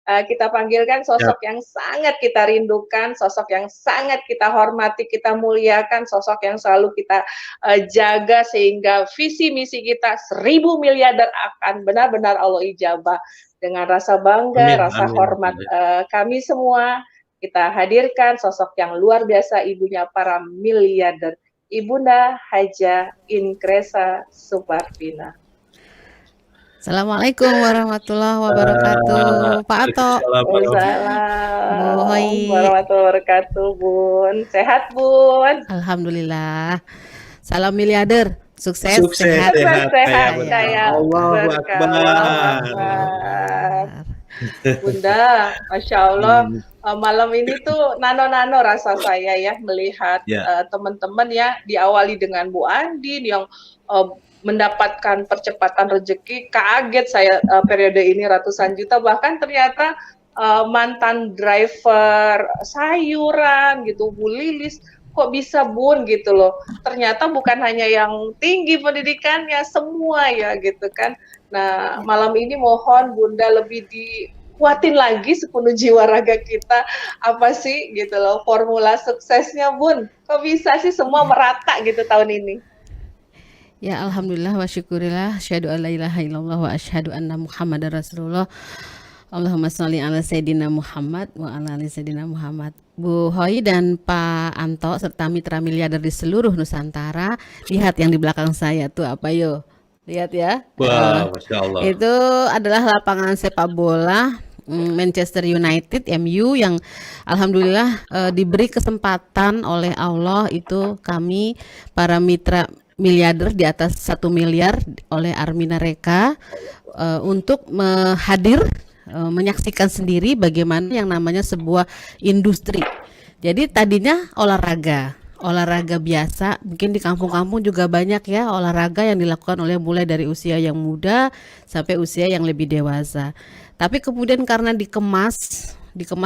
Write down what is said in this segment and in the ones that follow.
kita panggilkan Siap. sosok yang sangat kita rindukan, sosok yang sangat kita hormati, kita muliakan, sosok yang selalu kita jaga sehingga visi misi kita 1.000 miliarder akan benar-benar Allah ijabah. Dengan rasa bangga, Amin, rasa amin. hormat kami semua, kita hadirkan sosok yang luar biasa, ibunya para miliarder, Ibunda Haja Inkresa Supardina. Assalamualaikum warahmatullahi wabarakatuh, Pak Ato. Bu Hoi. Waalaikumsalam warahmatullahi wabarakatuh, Bun. Sehat, Bun? Alhamdulillah. Salam miliarder. Sukses, Sukses, sehat, sehat, kaya Allahu berkah. Akbar. Bunda, Masya Allah, malam ini tuh nano-nano rasa saya ya melihat teman-teman ya, diawali dengan Bu Andin yang mendapatkan percepatan rezeki. Kaget saya periode ini ratusan juta, bahkan ternyata mantan driver sayuran gitu, Bu Lilis, kok bisa Bun gitu loh. Ternyata bukan hanya yang tinggi pendidikannya, semua ya gitu kan. Nah, malam ini mohon Bunda lebih dikuatin lagi sepenuh jiwa raga kita, apa sih gitu loh formula suksesnya Bun. Kok bisa sih semua merata gitu tahun ini? Ya alhamdulillah wa syukurillah, asyhadu an la ilaha illallah wa asyhadu anna Muhammadar Rasulullah. Allahumma sholli ala Sayyidina Muhammad wa ala ali Sayyidina Muhammad. Bu Hoi dan Pak Anto serta mitra miliarder di seluruh Nusantara, lihat yang di belakang saya tuh apa yo? Lihat ya. Wah, Masya Allah. Itu adalah lapangan sepak bola Manchester United MU yang alhamdulillah diberi kesempatan oleh Allah, itu kami para mitra miliarder di atas 1 miliar oleh Armina Reka untuk hadir menyaksikan sendiri bagaimana yang namanya sebuah industri. Jadi tadinya olahraga biasa, mungkin di kampung-kampung juga banyak ya olahraga yang dilakukan oleh mulai dari usia yang muda sampai usia yang lebih dewasa. Tapi kemudian karena dikemas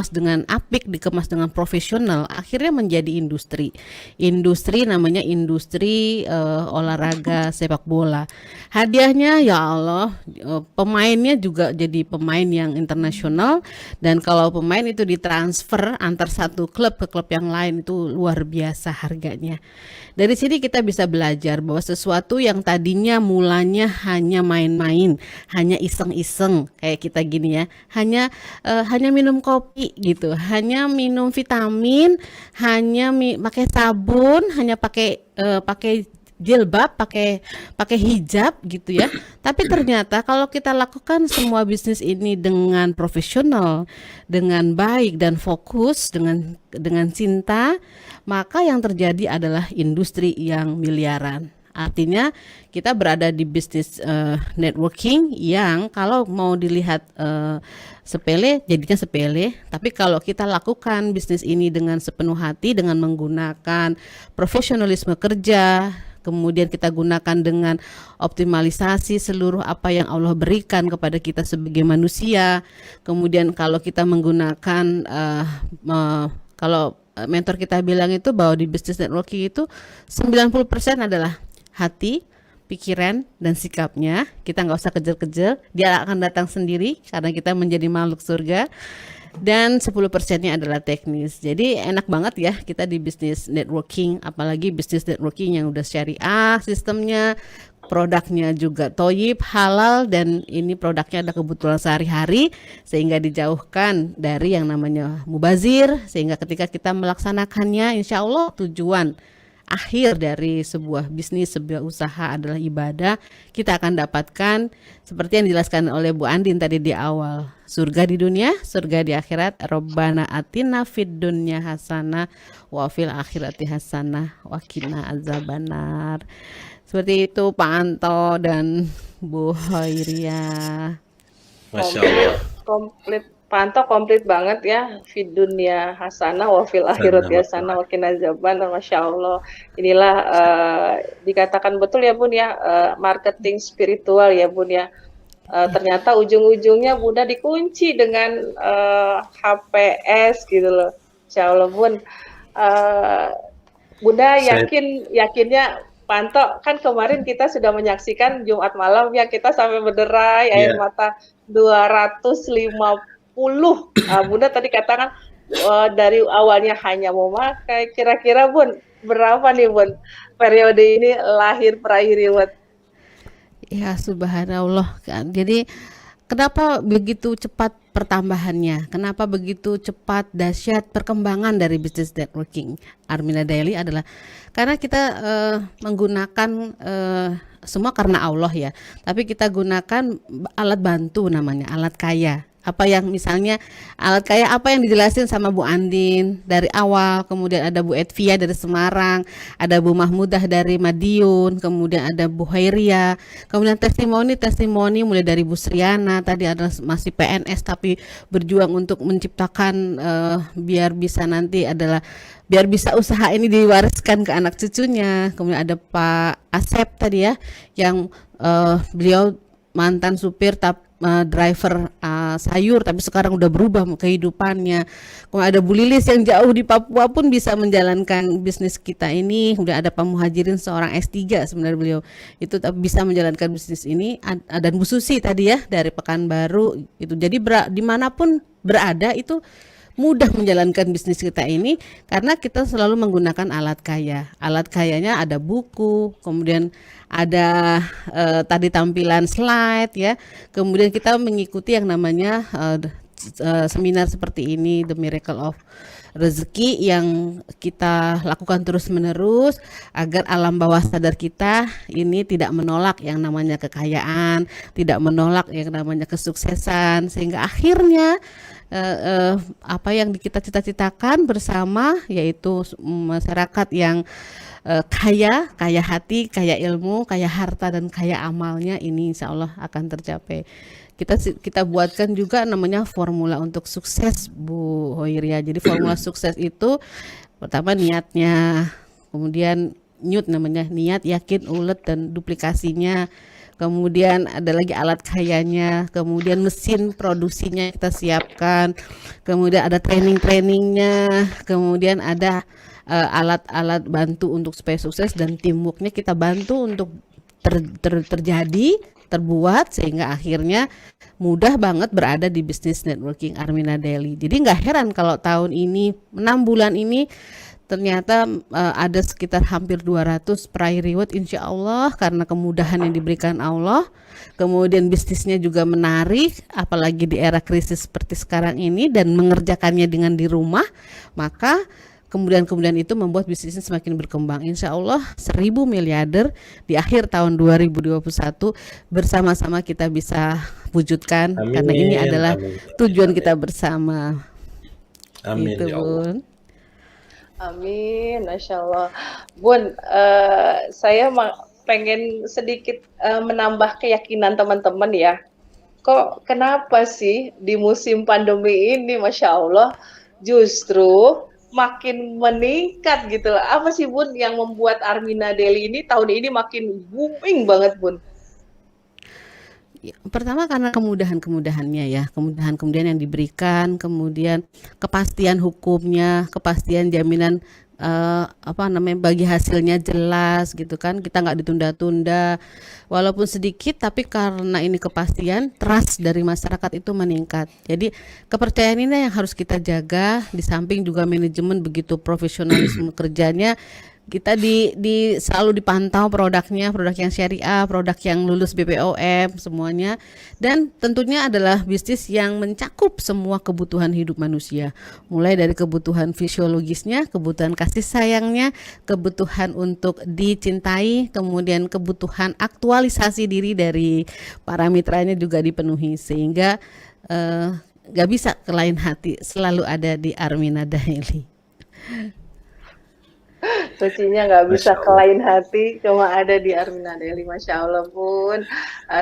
dengan apik, dikemas dengan profesional, akhirnya menjadi industri. Industri namanya industri olahraga sepak bola. Hadiahnya ya Allah, pemainnya juga jadi pemain yang internasional, dan kalau pemain itu ditransfer antar satu klub ke klub yang lain itu luar biasa harganya. Dari sini kita bisa belajar bahwa sesuatu yang tadinya mulanya hanya main-main, hanya iseng-iseng kayak kita gini ya, hanya minum kopi gitu, hanya minum vitamin, hanya pakai sabun, hanya pakai jilbab, pakai hijab gitu ya. Tapi ternyata kalau kita lakukan semua bisnis ini dengan profesional, dengan baik dan fokus, dengan cinta, maka yang terjadi adalah industri yang miliaran. Artinya kita berada di bisnis networking yang kalau mau dilihat sepele, jadinya sepele. Tapi kalau kita lakukan bisnis ini dengan sepenuh hati, dengan menggunakan profesionalisme kerja, kemudian kita gunakan dengan optimalisasi seluruh apa yang Allah berikan kepada kita sebagai manusia. Kemudian kalau kita menggunakan kalau mentor kita bilang itu bahwa di business networking itu 90% adalah hati, pikiran, dan sikapnya. Kita nggak usah kejar-kejar, dia akan datang sendiri karena kita menjadi makhluk surga. Dan 10%-nya adalah teknis. Jadi enak banget ya kita di bisnis networking, apalagi bisnis networking yang udah syariah sistemnya, produknya juga toyib, halal, dan ini produknya ada kebutuhan sehari-hari sehingga dijauhkan dari yang namanya mubazir, sehingga ketika kita melaksanakannya insya Allah tujuan akhir dari sebuah bisnis, sebuah usaha adalah ibadah. Kita akan dapatkan seperti yang dijelaskan oleh Bu Andin tadi di awal, surga di dunia, surga di akhirat. Rabbana atina fid dunya hasanah wa fil akhirati hasanah wa qina azabannar. Seperti itu Pak Anto dan Bu Hoiria. Masya Allah. Komplit. Pak Anto komplit banget ya, fid dunya hasanah wa fil akhirati hasanah wa qina azabannar. Masya Allah. Inilah dikatakan betul ya Bun ya, marketing spiritual ya Bun ya. Ternyata ujung-ujungnya Bunda dikunci dengan HPS gitu loh. Insya Allah Bun. Bunda yakinnya Pak Anto, kan kemarin kita sudah menyaksikan Jumat malam ya, kita sampai berderai air mata 250 Bunda tadi katakan dari awalnya hanya memakai, kira-kira Bun, berapa nih Bun periode ini lahir peraih reward? Ya, subhanallah kan. Jadi kenapa begitu cepat pertambahannya? Kenapa begitu cepat dahsyat perkembangan dari bisnis networking Armina Daily adalah karena kita menggunakan semua karena Allah ya. Tapi kita gunakan alat bantu namanya, alat kaya. Apa yang misalnya alat kayak apa yang dijelasin sama Bu Andin dari awal, kemudian ada Bu Edvia dari Semarang, ada Bu Mahmudah dari Madiun, kemudian ada Bu Hairia, kemudian testimoni mulai dari Bu Sriana, tadi ada masih PNS tapi berjuang untuk menciptakan biar bisa nanti adalah biar bisa usaha ini diwariskan ke anak cucunya. Kemudian ada Pak Asep tadi ya yang beliau mantan supir driver sayur tapi sekarang udah berubah kehidupannya. Kemudian ada Bu Lilis yang jauh di Papua pun bisa menjalankan bisnis kita ini. Kemudian ada Pak Muhajirin seorang S3 sebenarnya beliau itu tapi bisa menjalankan bisnis ini. Dan Bu Susi tadi ya dari Pekanbaru itu. Jadi dimanapun berada itu mudah menjalankan bisnis kita ini karena kita selalu menggunakan alat kaya. Alat kayanya ada buku, kemudian ada tadi tampilan slide ya. Kemudian kita mengikuti yang namanya seminar seperti ini, The Miracle of Rezeki, yang kita lakukan terus-menerus agar alam bawah sadar kita ini tidak menolak yang namanya kekayaan, tidak menolak yang namanya kesuksesan, sehingga akhirnya apa yang kita cita-citakan bersama yaitu masyarakat yang kaya hati, kaya ilmu, kaya harta dan kaya amalnya ini insya Allah akan tercapai. Kita buatkan juga namanya formula untuk sukses Bu Hoiria. Jadi formula sukses itu pertama niatnya, kemudian NYUT namanya, niat, yakin, ulet dan duplikasinya. Kemudian ada lagi alat kayanya, kemudian mesin produksinya kita siapkan, kemudian ada training-trainingnya, kemudian ada alat-alat bantu untuk supaya sukses dan teamworknya kita bantu untuk terjadi, terbuat sehingga akhirnya mudah banget berada di bisnis networking Armina Daily. Jadi nggak heran kalau tahun ini 6 bulan ini ternyata ada sekitar hampir 200 peraih reward insya Allah karena kemudahan yang diberikan Allah. Kemudian bisnisnya juga menarik apalagi di era krisis seperti sekarang ini dan mengerjakannya dengan di rumah, maka kemudian itu membuat bisnisnya semakin berkembang. Insya Allah 1000 miliarder di akhir tahun 2021 bersama-sama kita bisa wujudkan. Amin, karena ini adalah tujuan kita bersama. Amin gitu, ya Allah. Bun. Amin, Masya Allah. Bun, saya pengen sedikit menambah keyakinan teman-teman ya. Kenapa sih di musim pandemi ini, Masya Allah, justru makin meningkat gitu. Apa sih Bun yang membuat Armina Daily ini tahun ini makin booming banget Bun? Pertama karena kemudahan-kemudahannya ya, kemudahan yang diberikan, kemudian kepastian hukumnya, kepastian jaminan bagi hasilnya jelas gitu kan, kita nggak ditunda-tunda walaupun sedikit tapi karena ini kepastian, trust dari masyarakat itu meningkat. Jadi kepercayaan ini yang harus kita jaga, di samping juga manajemen begitu profesionalisme kerjanya. Kita selalu dipantau produk yang syariah, produk yang lulus BPOM semuanya, dan tentunya adalah bisnis yang mencakup semua kebutuhan hidup manusia, mulai dari kebutuhan fisiologisnya, kebutuhan kasih sayangnya, kebutuhan untuk dicintai, kemudian kebutuhan aktualisasi diri dari para mitranya juga dipenuhi, sehingga gak bisa ke lain hati, selalu ada di Armina Daily. Kuncinya nggak bisa ke lain hati, cuma ada di Armina Daily. Masya Allah Bun.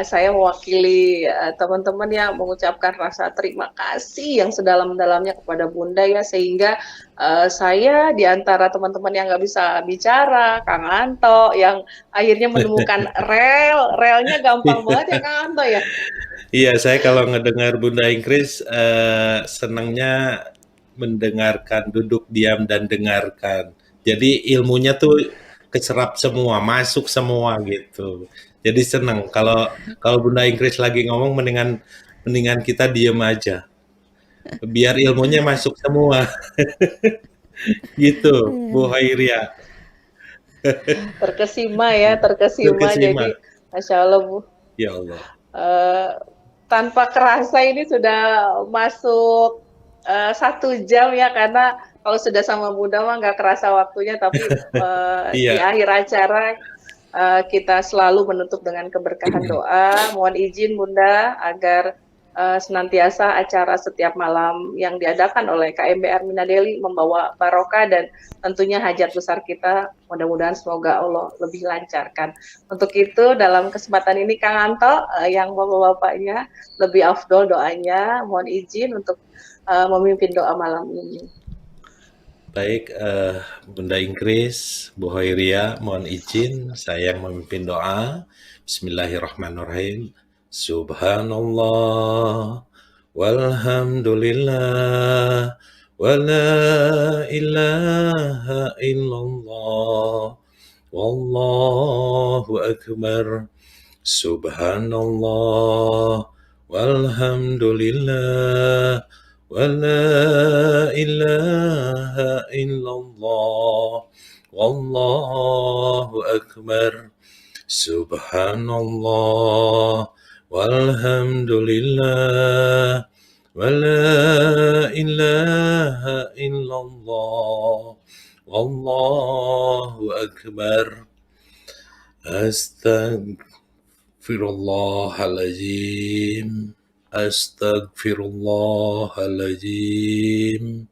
Saya mewakili teman-teman yang mengucapkan rasa terima kasih yang sedalam-dalamnya kepada Bunda ya, sehingga saya di antara teman-teman yang nggak bisa bicara, Kang Anto yang akhirnya menemukan relnya gampang banget ya Kang Anto ya. Iya, saya kalau ngedengar Bunda Inggris senangnya mendengarkan, duduk diam dan dengarkan. Jadi ilmunya tuh keserap semua, masuk semua gitu. Jadi senang kalau Bunda Inggris lagi ngomong mendingan kita diem aja. biar ilmunya masuk semua. Gitu, Bu Iya. Hairia. Terkesima. Terkesima. Jadi, Masya Allah Bu, Ya Allah. eh, tanpa kerasa ini sudah masuk 1 jam ya, karena kalau sudah sama Bunda mah nggak kerasa waktunya, tapi di Iya. akhir acara kita selalu menutup dengan keberkahan doa. Mohon izin Bunda agar senantiasa acara setiap malam yang diadakan oleh KMBR Minadeli membawa barokah dan tentunya hajat besar kita mudah-mudahan semoga Allah lebih lancarkan. Untuk itu dalam kesempatan ini Kang Anto yang bapak-bapaknya lebih afdol doanya, mohon izin untuk memimpin doa malam ini. Baik, Bunda Ingkris, Bu Hoiria, mohon izin saya yang memimpin doa. Bismillahirrahmanirrahim. Subhanallah, walhamdulillah, wa la ilaha illallah, wallahu akbar. Subhanallah, walhamdulillah, wa la ilaha illallah, wallahu akbar. Subhanallah, walhamdulillah, wa la ilaha illallah, wallahu akbar. Astaghfirullahaladzim. Astaghfirullahaladzim.